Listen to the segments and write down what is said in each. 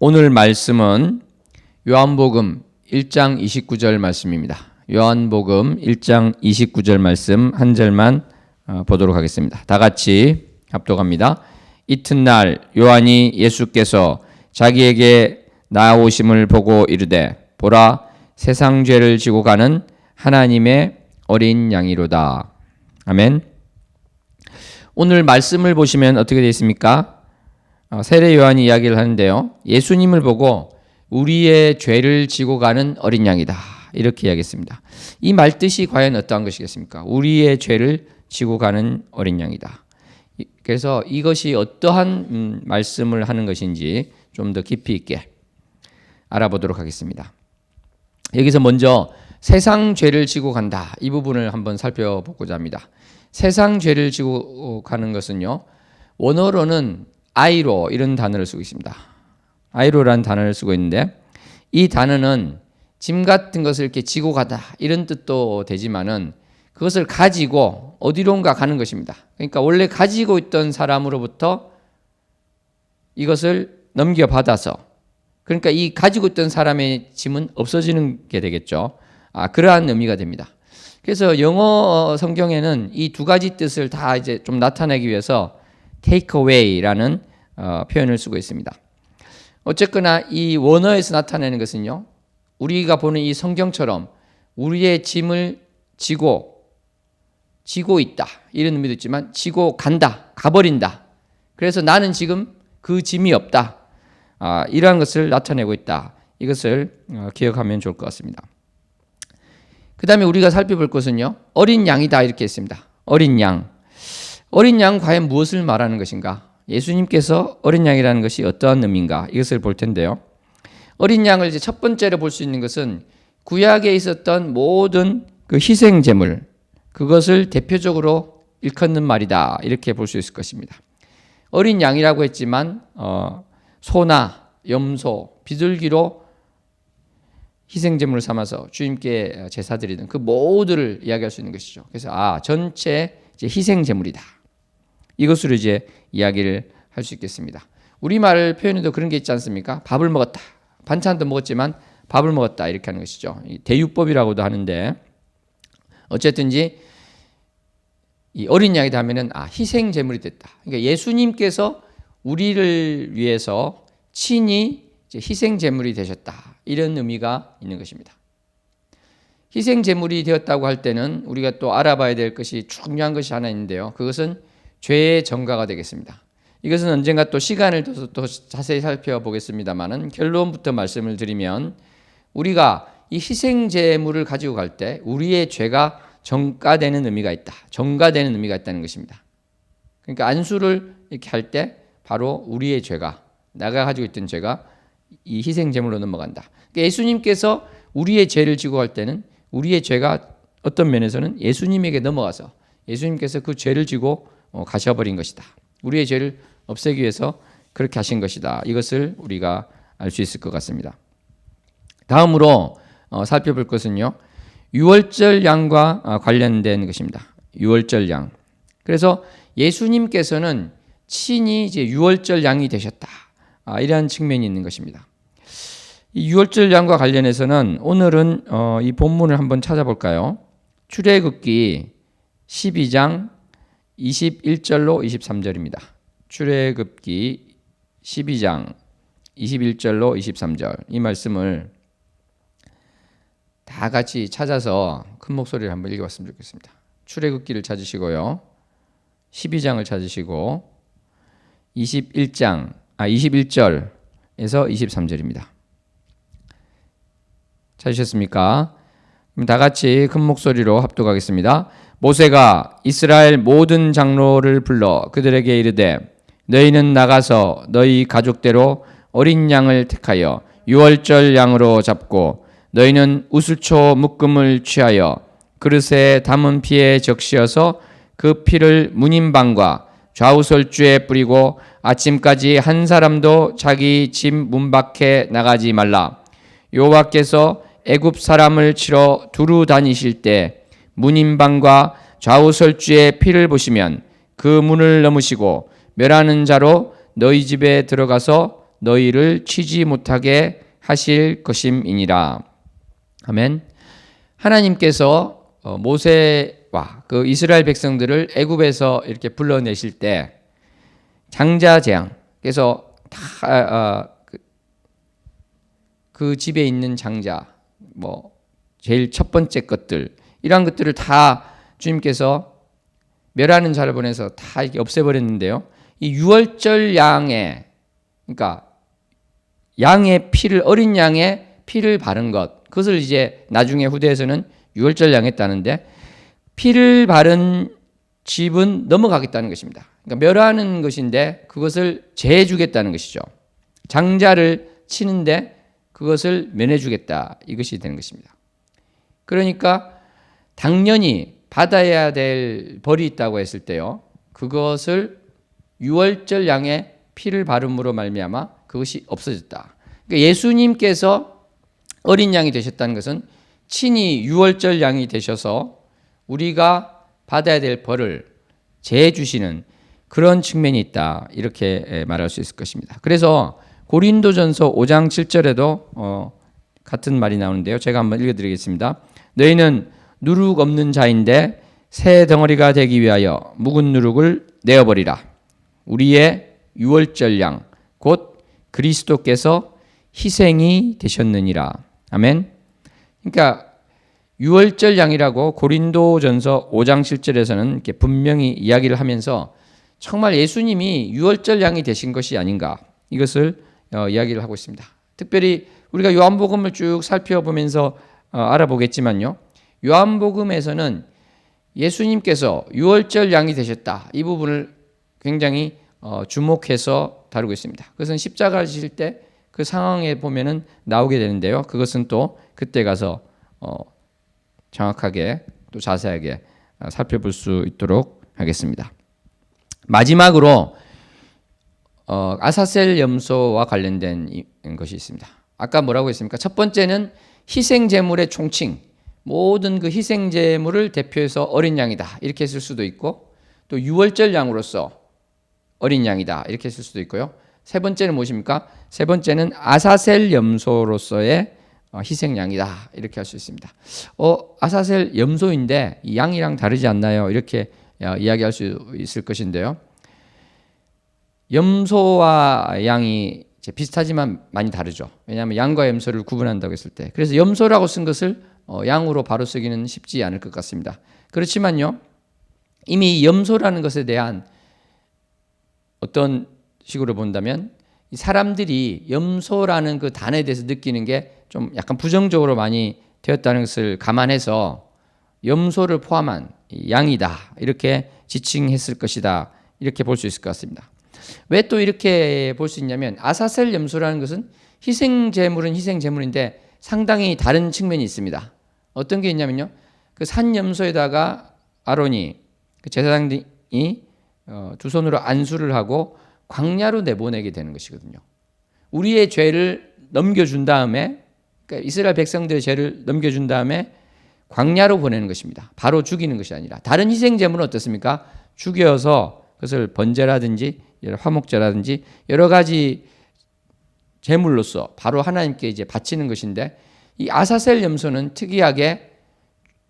오늘 말씀은 요한복음 1장 29절 말씀입니다. 요한복음 1장 29절 말씀 한 절만 보도록 하겠습니다. 다 같이 합독합니다. 이튿날 요한이 예수께서 자기에게 나오심을 보고 이르되 보라 세상 죄를 지고 가는 하나님의 어린 양이로다. 아멘. 오늘 말씀을 보시면 어떻게 되어 있습니까? 세례 요한이 이야기를 하는데요. 예수님을 보고 우리의 죄를 지고 가는 어린 양이다. 이렇게 이야기했습니다. 이 말뜻이 과연 어떠한 것이겠습니까? 우리의 죄를 지고 가는 어린 양이다. 그래서 이것이 어떠한 말씀을 하는 것인지 좀 더 깊이 있게 알아보도록 하겠습니다. 여기서 먼저 세상 죄를 지고 간다. 이 부분을 한번 살펴보고자 합니다. 세상 죄를 지고 가는 것은요. 원어로는 아이로 이런 단어를 쓰고 있습니다. 아이로라는 단어를 쓰고 있는데 이 단어는 짐 같은 것을 이렇게 지고 가다 이런 뜻도 되지만은 그것을 가지고 어디론가 가는 것입니다. 그러니까 원래 가지고 있던 사람으로부터 이것을 넘겨받아서 그러니까 이 가지고 있던 사람의 짐은 없어지는 게 되겠죠. 그러한 의미가 됩니다. 그래서 영어 성경에는 이 두 가지 뜻을 다 이제 좀 나타내기 위해서 take away라는 표현을 쓰고 있습니다. 어쨌거나 이 원어에서 나타내는 것은요. 우리가 보는 이 성경처럼 우리의 짐을 지고 있다. 이런 의미도 있지만 지고 간다. 가버린다. 그래서 나는 지금 그 짐이 없다. 이러한 것을 나타내고 있다. 이것을 기억하면 좋을 것 같습니다. 그 다음에 우리가 살펴볼 것은요. 어린 양이다 이렇게 했습니다. 어린 양. 어린 양 과연 무엇을 말하는 것인가? 예수님께서 어린 양이라는 것이 어떠한 의미인가? 이것을 볼 텐데요. 어린 양을 이제 첫 번째로 볼 수 있는 것은 구약에 있었던 모든 그 희생 제물 그것을 대표적으로 일컫는 말이다. 이렇게 볼 수 있을 것입니다. 어린 양이라고 했지만 소나 염소, 비둘기로 희생 제물을 삼아서 주님께 제사드리는 그 모두를 이야기할 수 있는 것이죠. 그래서 전체 이제 희생 제물이다. 이것으로 이제 이야기를 할 수 있겠습니다. 우리말 표현에도 그런 게 있지 않습니까? 밥을 먹었다. 반찬도 먹었지만 밥을 먹었다. 이렇게 하는 것이죠. 대유법이라고도 하는데 어쨌든지 이 어린 양이다 하면은 희생 제물이 됐다. 그러니까 예수님께서 우리를 위해서 친히 이제 희생 제물이 되셨다. 이런 의미가 있는 것입니다. 희생 제물이 되었다고 할 때는 우리가 또 알아봐야 될 것이 중요한 것이 하나 있는데요. 그것은 죄의 전가가 되겠습니다. 이것은 언젠가 또 시간을 둬서 또 자세히 살펴보겠습니다만은 결론부터 말씀을 드리면 우리가 이 희생 제물을 가지고 갈 때 우리의 죄가 전가되는 의미가 있다. 전가되는 의미가 있다는 것입니다. 그러니까 안수를 이렇게 할 때 바로 우리의 죄가 내가 가지고 있던 죄가 이 희생 제물로 넘어간다. 그러니까 예수님께서 우리의 죄를 지고 갈 때는 우리의 죄가 어떤 면에서는 예수님에게 넘어가서 예수님께서 그 죄를 지고 가셔버린 것이다. 우리의 죄를 없애기 위해서 그렇게 하신 것이다. 이것을 우리가 알 수 있을 것 같습니다. 다음으로 살펴볼 것은요. 유월절 양과 관련된 것입니다. 유월절 양. 그래서 예수님께서는 친히 이제 유월절 양이 되셨다. 이러한 측면이 있는 것입니다. 이 유월절 양과 관련해서는 오늘은 이 본문을 한번 찾아볼까요? 출애굽기 12장 21절로 23절입니다. 출애굽기 12장 21절로 23절 이 말씀을 다 같이 찾아서 큰 목소리를 한번 읽어봤으면 좋겠습니다. 출애굽기를 찾으시고요. 12장을 찾으시고 21절에서 23절입니다. 찾으셨습니까? 그럼 다 같이 큰 목소리로 합독하겠습니다. 모세가 이스라엘 모든 장로를 불러 그들에게 이르되 너희는 나가서 너희 가족대로 어린 양을 택하여 유월절 양으로 잡고 너희는 우슬초 묶음을 취하여 그릇에 담은 피에 적시어서 그 피를 문인방과 좌우설주에 뿌리고 아침까지 한 사람도 자기 집 문 밖에 나가지 말라. 여호와께서 애굽 사람을 치러 두루 다니실 때 문인방과 좌우설주의 피를 보시면 그 문을 넘으시고 멸하는 자로 너희 집에 들어가서 너희를 치지 못하게 하실 것임이니라. 아멘. 하나님께서 모세와 그 이스라엘 백성들을 애굽에서 이렇게 불러내실 때 장자 재앙, 그래서 그 집에 있는 장자, 제일 첫 번째 것들, 이러한 것들을 다 주님께서 멸하는 자를 보내서 다 이렇게 없애버렸는데요. 이 유월절 양의, 그러니까 어린 양의 피를 바른 것, 그것을 이제 나중에 후대에서는 유월절 양했다는데, 피를 바른 집은 넘어가겠다는 것입니다. 그러니까 멸하는 것인데 그것을 제해주겠다는 것이죠. 장자를 치는데 그것을 면해주겠다, 이것이 되는 것입니다. 그러니까 당연히 받아야 될 벌이 있다고 했을 때요, 그것을 유월절 양의 피를 바름으로 말미암아 그것이 없어졌다. 그러니까 예수님께서 어린 양이 되셨다는 것은 친히 유월절 양이 되셔서 우리가 받아야 될 벌을 제해 주시는 그런 측면이 있다, 이렇게 말할 수 있을 것입니다. 그래서 고린도전서 5장 7절에도 같은 말이 나오는데요. 제가 한번 읽어드리겠습니다. 너희는 누룩 없는 자인데 새 덩어리가 되기 위하여 묵은 누룩을 내어버리라. 우리의 유월절 양 곧 그리스도께서 희생이 되셨느니라. 아멘. 그러니까 유월절 양이라고 고린도전서 5장 7절에서는 이렇게 분명히 이야기를 하면서 정말 예수님이 유월절 양이 되신 것이 아닌가, 이것을 이야기를 하고 있습니다. 특별히 우리가 요한복음을 쭉 살펴보면서 알아보겠지만요, 요한복음에서는 예수님께서 유월절 양이 되셨다, 이 부분을 굉장히 주목해서 다루고 있습니다. 그것은 십자가를 지실 때 그 상황에 보면은 나오게 되는데요, 그것은 또 그때 가서 정확하게 또 자세하게 살펴볼 수 있도록 하겠습니다. 마지막으로 아사셀 염소와 관련된 것이 있습니다. 아까 뭐라고 했습니까? 첫 번째는 희생 제물의 총칭, 모든 그 희생 제물을 대표해서 어린 양이다, 이렇게 쓸 수도 있고, 또 유월절 양으로서 어린 양이다, 이렇게 쓸 수도 있고요. 세 번째는 무엇입니까? 세 번째는 아사셀 염소로서의 희생 양이다, 이렇게 할 수 있습니다. 아사셀 염소인데 이 양이랑 다르지 않나요? 이렇게 이야기할 수 있을 것인데요. 염소와 양이 비슷하지만 많이 다르죠. 왜냐하면 양과 염소를 구분한다고 했을 때, 그래서 염소라고 쓴 것을 양으로 바로 쓰기는 쉽지 않을 것 같습니다. 그렇지만요, 이미 염소라는 것에 대한 어떤 식으로 본다면 사람들이 염소라는 그 단어에 대해서 느끼는 게 좀 약간 부정적으로 많이 되었다는 것을 감안해서 염소를 포함한 양이다, 이렇게 지칭했을 것이다, 이렇게 볼 수 있을 것 같습니다. 왜 또 이렇게 볼 수 있냐면, 아사셀 염소라는 것은 희생 제물은 희생 제물인데 상당히 다른 측면이 있습니다. 어떤 게 있냐면요, 그 산 염소에다가 아론이, 그 제사장이 두 손으로 안수를 하고 광야로 내보내게 되는 것이거든요. 우리의 죄를 넘겨준 다음에, 그러니까 이스라엘 백성들의 죄를 넘겨준 다음에 광야로 보내는 것입니다. 바로 죽이는 것이 아니라. 다른 희생 제물은 어떻습니까? 죽여서 그것을 번제라든지 화목제라든지 여러 가지 제물로서 바로 하나님께 이제 바치는 것인데, 이 아사셀 염소는 특이하게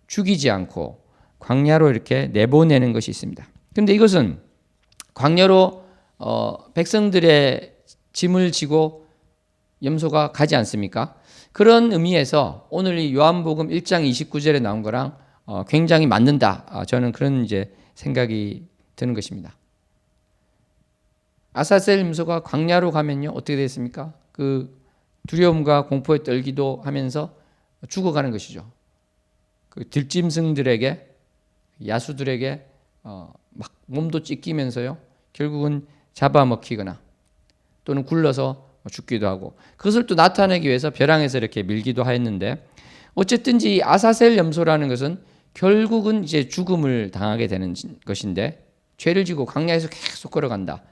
죽이지 않고 광야로 이렇게 내보내는 것이 있습니다. 그런데 이것은 광야로 백성들의 짐을 지고 염소가 가지 않습니까? 그런 의미에서 오늘 이 요한복음 1장 29절에 나온 거랑 굉장히 맞는다, 저는 그런 이제 생각이 드는 것입니다. 아사셀 염소가 광야로 가면요, 어떻게 됐습니까? 그 두려움과 공포에 떨기도 하면서 죽어가는 것이죠. 그 들짐승들에게, 야수들에게 막 몸도 찢기면서요, 결국은 잡아먹히거나 또는 굴러서 죽기도 하고, 그것을 또 나타내기 위해서 벼랑에서 이렇게 밀기도 하였는데, 어쨌든지 이 아사셀 염소라는 것은 결국은 이제 죽음을 당하게 되는 것인데, 죄를 지고 광야에서 계속 걸어간다,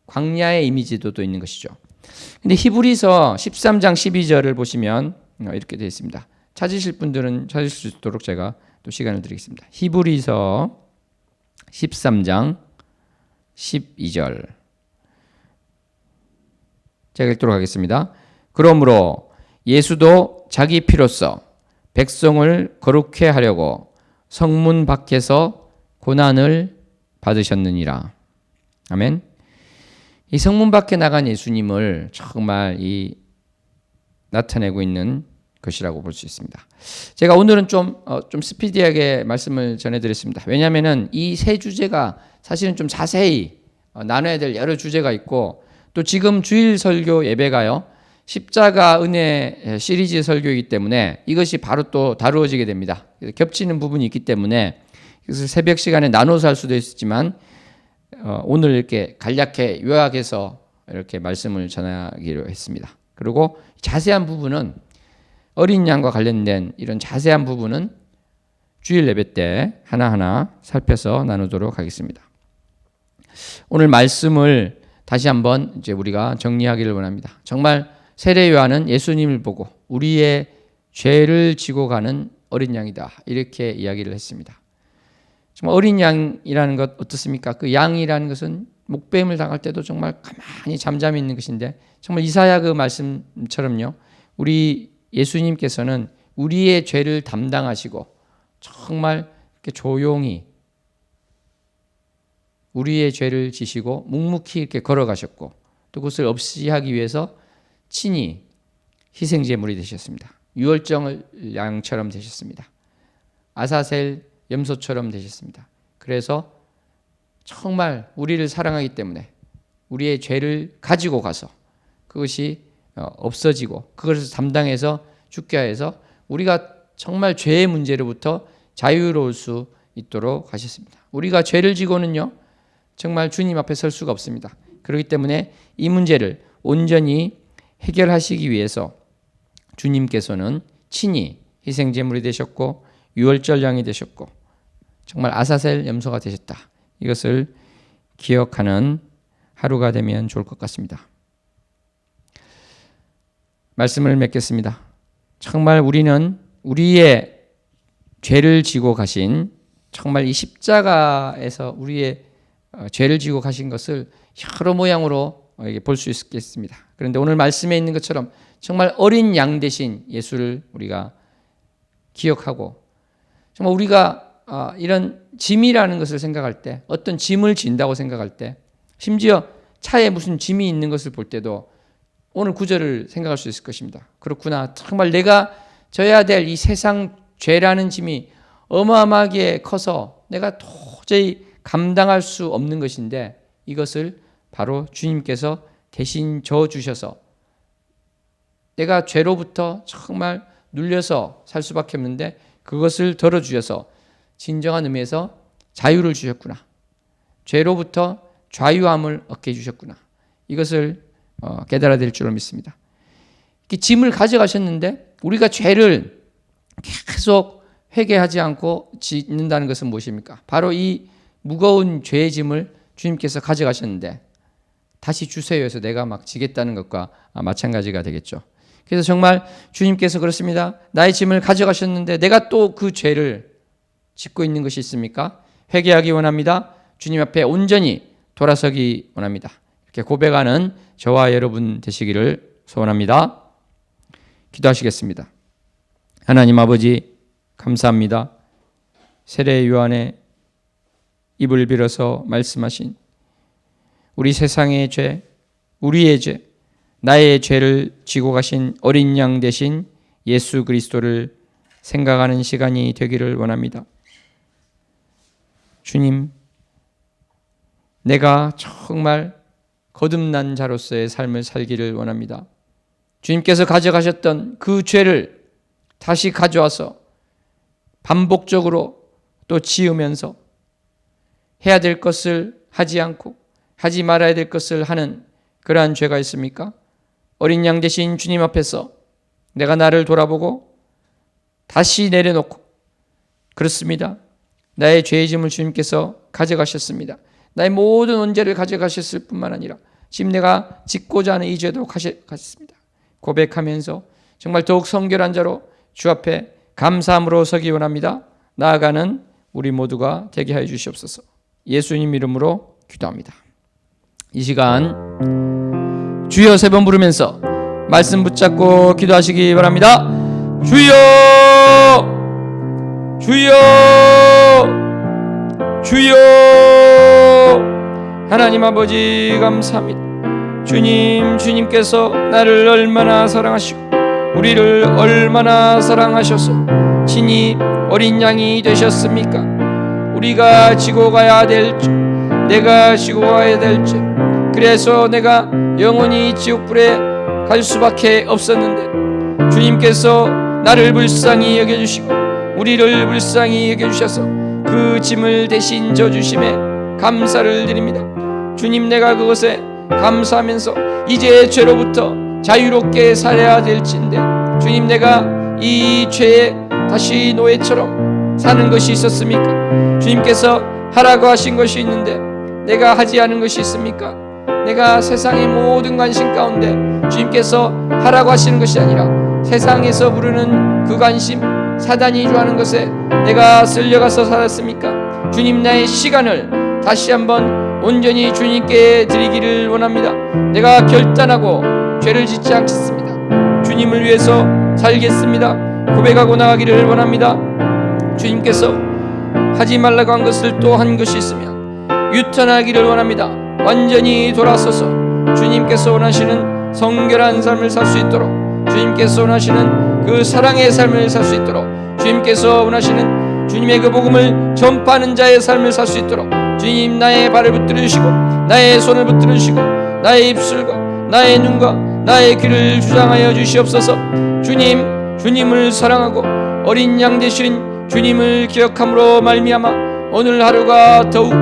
광야의 이미지도 또 있는 것이죠. 근데 히브리서 13장 12절을 보시면 이렇게 되어 있습니다. 찾으실 분들은 찾을 수 있도록 제가 또 시간을 드리겠습니다. 히브리서 13장 12절. 제가 읽도록 하겠습니다. 그러므로 예수도 자기 피로써 백성을 거룩해 하려고 성문 밖에서 고난을 받으셨느니라. 아멘. 이 성문 밖에 나간 예수님을 정말 나타내고 있는 것이라고 볼 수 있습니다. 제가 오늘은 좀 스피디하게 말씀을 전해드렸습니다. 왜냐하면 이 세 주제가 사실은 좀 자세히 나눠야 될 여러 주제가 있고, 또 지금 주일 설교 예배가요, 십자가 은혜 시리즈 설교이기 때문에 이것이 바로 또 다루어지게 됩니다. 겹치는 부분이 있기 때문에 그래서 새벽 시간에 나눠서 할 수도 있었지만 오늘 이렇게 간략하게 요약해서 이렇게 말씀을 전하기로 했습니다. 그리고 자세한 부분은 어린 양과 관련된 이런 자세한 부분은 주일 예배 때 하나하나 살펴서 나누도록 하겠습니다. 오늘 말씀을 다시 한번 이제 우리가 정리하기를 원합니다. 정말 세례 요한은 예수님을 보고 우리의 죄를 지고 가는 어린 양이다, 이렇게 이야기를 했습니다. 정말 어린 양이라는 것 어떻습니까? 그 양이라는 것은 목뱀을 당할 때도 정말 가만히 잠잠히 있는 것인데, 정말 이사야 그 말씀처럼요, 우리 예수님께서는 우리의 죄를 담당하시고 정말 이렇게 조용히 우리의 죄를 지시고 묵묵히 이렇게 걸어가셨고, 또 그것을 없이 하기 위해서 친히 희생제물이 되셨습니다. 유월절 양처럼 되셨습니다. 아사셀 염소처럼 되셨습니다. 그래서 정말 우리를 사랑하기 때문에 우리의 죄를 가지고 가서 그것이 없어지고 그것을 담당해서 죽게 해서 우리가 정말 죄의 문제로부터 자유로울 수 있도록 하셨습니다. 우리가 죄를 지고는요, 정말 주님 앞에 설 수가 없습니다. 그렇기 때문에 이 문제를 온전히 해결하시기 위해서 주님께서는 친히 희생제물이 되셨고 유월절 양이 되셨고 정말 아사셀 염소가 되셨다. 이것을 기억하는 하루가 되면 좋을 것 같습니다. 말씀을 맺겠습니다. 정말 우리는 우리의 죄를 지고 가신, 정말 이 십자가에서 우리의 죄를 지고 가신 것을 여러 모양으로 볼 수 있겠습니다. 그런데 오늘 말씀에 있는 것처럼 정말 어린 양 대신 예수를 우리가 기억하고, 정말 우리가 이런 짐이라는 것을 생각할 때, 어떤 짐을 진다고 생각할 때, 심지어 차에 무슨 짐이 있는 것을 볼 때도 오늘 구절을 생각할 수 있을 것입니다. 그렇구나, 정말 내가 져야 될 이 세상 죄라는 짐이 어마어마하게 커서 내가 도저히 감당할 수 없는 것인데, 이것을 바로 주님께서 대신 져주셔서 내가 죄로부터 정말 눌려서 살 수밖에 없는데 그것을 덜어주셔서 진정한 의미에서 자유를 주셨구나, 죄로부터 자유함을 얻게 해주셨구나, 이것을 깨달아야 될 줄로 믿습니다. 짐을 가져가셨는데 우리가 죄를 계속 회개하지 않고 짓는다는 것은 무엇입니까? 바로 이 무거운 죄의 짐을 주님께서 가져가셨는데 다시 주세요 해서 내가 막 지겠다는 것과 마찬가지가 되겠죠. 그래서 정말 주님께서 그렇습니다. 나의 짐을 가져가셨는데 내가 또 그 죄를 짓고 있는 것이 있습니까? 회개하기 원합니다. 주님 앞에 온전히 돌아서기 원합니다. 이렇게 고백하는 저와 여러분 되시기를 소원합니다. 기도하시겠습니다. 하나님 아버지, 감사합니다. 세례 요한의 입을 빌어서 말씀하신 우리 세상의 죄, 우리의 죄, 나의 죄를 지고 가신 어린 양 대신 예수 그리스도를 생각하는 시간이 되기를 원합니다. 주님, 내가 정말 거듭난 자로서의 삶을 살기를 원합니다. 주님께서 가져가셨던 그 죄를 다시 가져와서 반복적으로 또 지으면서 해야 될 것을 하지 않고 하지 말아야 될 것을 하는 그러한 죄가 있습니까? 어린 양 대신 주님 앞에서 내가 나를 돌아보고 다시 내려놓고, 그렇습니다, 나의 죄의 짐을 주님께서 가져가셨습니다. 나의 모든 원죄를 가져가셨을 뿐만 아니라 지금 내가 짓고자 하는 이 죄도 가셨습니다. 고백하면서 정말 더욱 성결한 자로 주 앞에 감사함으로 서기 원합니다. 나아가는 우리 모두가 되게 하여 주시옵소서. 예수님 이름으로 기도합니다. 이 시간 주여 3번 부르면서 말씀 붙잡고 기도하시기 바랍니다. 주여, 주여, 주여. 하나님 아버지 감사합니다. 주님께서 나를 얼마나 사랑하시고 우리를 얼마나 사랑하셔서 친히 어린 양이 되셨습니까? 우리가 지고 가야 될 죄, 내가 지고 가야 될 죄, 그래서 내가 영원히 지옥불에 갈 수밖에 없었는데 주님께서 나를 불쌍히 여겨주시고 우리를 불쌍히 여겨주셔서 그 짐을 대신 져주심에 감사를 드립니다. 주님, 내가 그것에 감사하면서 이제 죄로부터 자유롭게 살아야 될진데 주님, 내가 이 죄에 다시 노예처럼 사는 것이 있었습니까? 주님께서 하라고 하신 것이 있는데 내가 하지 않은 것이 있습니까? 내가 세상의 모든 관심 가운데 주님께서 하라고 하시는 것이 아니라 세상에서 부르는 그 관심, 사단이 좋아하는 것에 내가 쓸려가서 살았습니까? 주님, 나의 시간을 다시 한번 온전히 주님께 드리기를 원합니다. 내가 결단하고 죄를 짓지 않겠습니다. 주님을 위해서 살겠습니다. 고백하고 나가기를 원합니다. 주님께서 하지 말라고 한 것을 또 한 것이 있으면 유턴하기를 원합니다. 완전히 돌아서서 주님께서 원하시는 성결한 삶을 살 수 있도록, 주님께서 원하시는 그 사랑의 삶을 살 수 있도록, 주님께서 원하시는 주님의 그 복음을 전파하는 자의 삶을 살 수 있도록 주님, 나의 발을 붙들으시고 나의 손을 붙들으시고 나의 입술과 나의 눈과 나의 귀를 주장하여 주시옵소서. 주님을 사랑하고 어린 양 되신 주님을 기억함으로 말미암아 오늘 하루가 더욱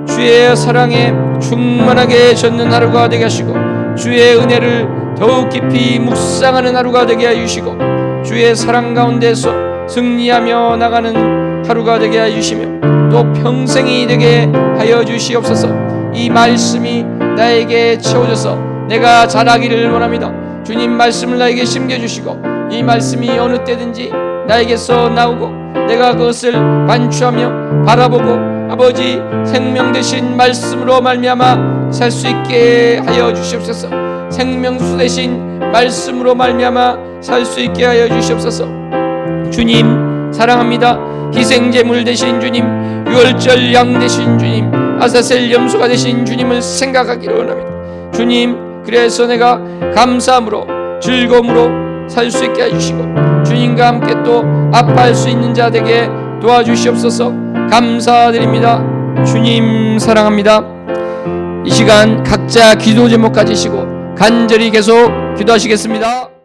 주의 사랑에 충만하게 젖는 하루가 되게 하시고 주의 은혜를 더욱 깊이 묵상하는 하루가 되게 하여 주시고 주의 사랑 가운데서 승리하며 나가는 하루가 되게 하여 주시며 또 평생이 되게 하여 주시옵소서. 이 말씀이 나에게 채워져서 내가 자라기를 원합니다. 주님, 말씀을 나에게 심겨주시고 이 말씀이 어느 때든지 나에게서 나오고 내가 그것을 반추하며 바라보고 아버지 생명 되신 말씀으로 말미암아 살 수 있게 하여 주시옵소서. 생명수 되신 말씀으로 말미암아 살 수 있게 하여 주시옵소서. 주님 사랑합니다. 희생제물 되신 주님, 유월절 양 되신 주님, 아사셀 염소가 되신 주님을 생각하기를 원합니다. 주님, 그래서 내가 감사함으로 즐거움으로 살 수 있게 해주시고 주님과 함께 또 아파할 수 있는 자 되게 도와주시옵소서. 감사드립니다. 주님 사랑합니다. 이 시간 각자 기도 제목 가지시고 간절히 계속 기도하시겠습니다.